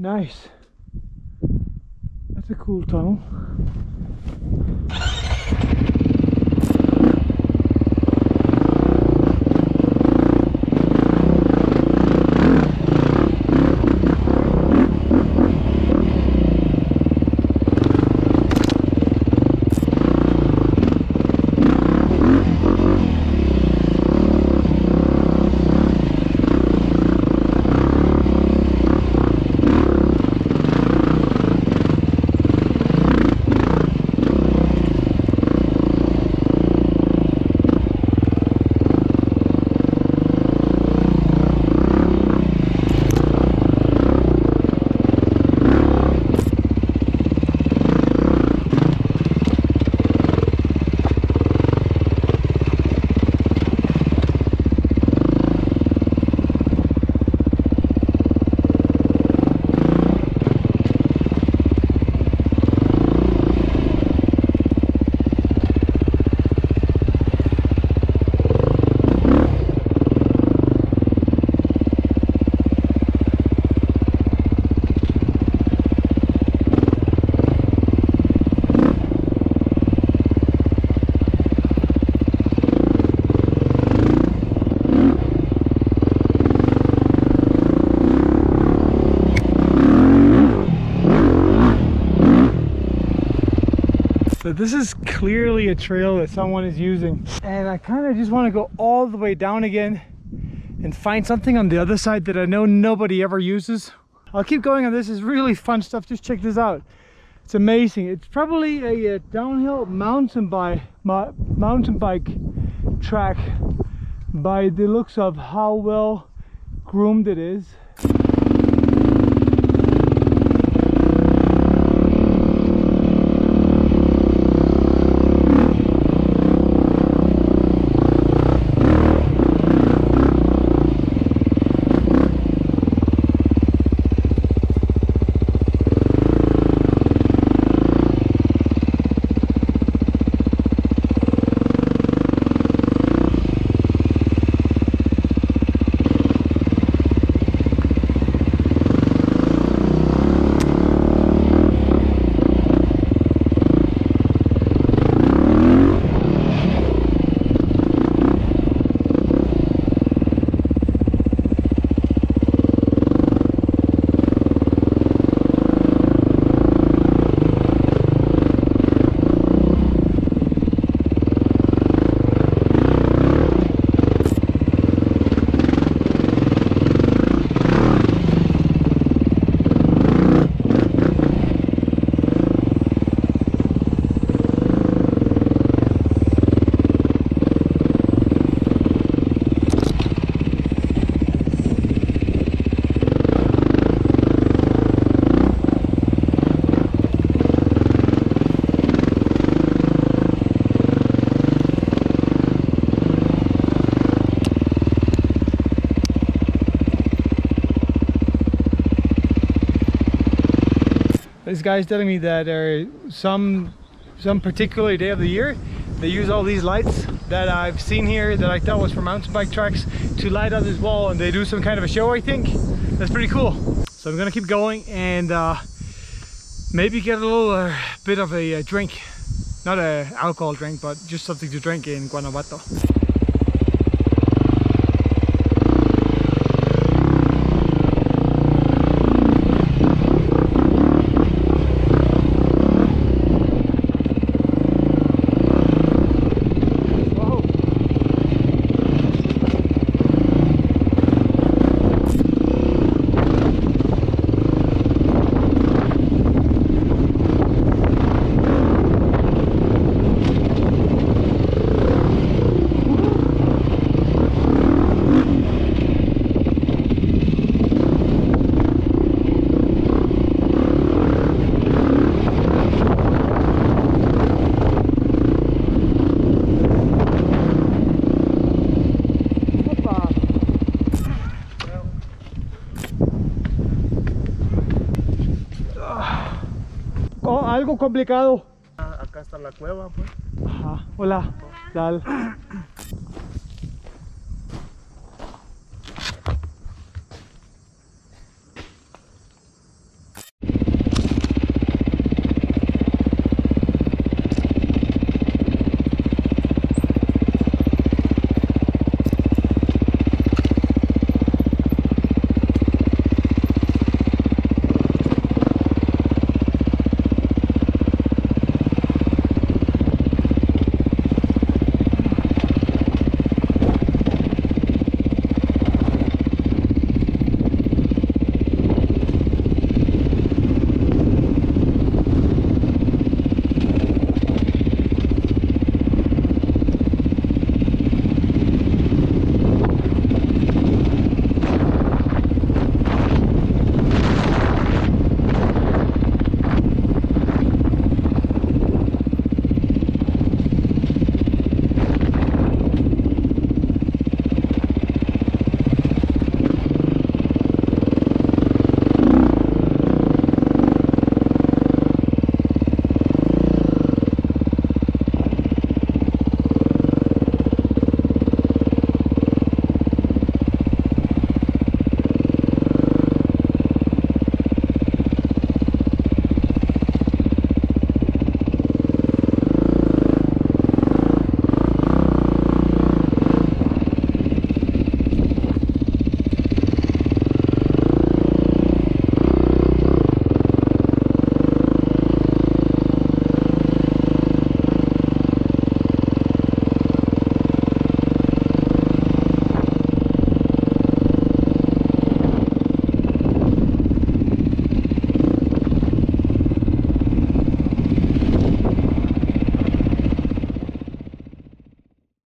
Nice. That's a cool tunnel. So this is clearly a trail that someone is using, and I kind of just want to go all the way down again and find something on the other side that I know nobody ever uses. I'll keep going on this. It's really fun stuff. Just check this out. It's amazing. It's probably a downhill mountain bike track by the looks of how well groomed it is. This guy's telling me that some particular day of the year they use all these lights that I've seen here that I thought was for mountain bike tracks to light up this wall, and they do some kind of a show. I think that's pretty cool. So I'm gonna keep going and maybe get a little bit of a drink, not an alcohol drink, but just something to drink in Guanajuato. Algo complicado. Acá está la cueva, pues. Ajá. Hola. Tal.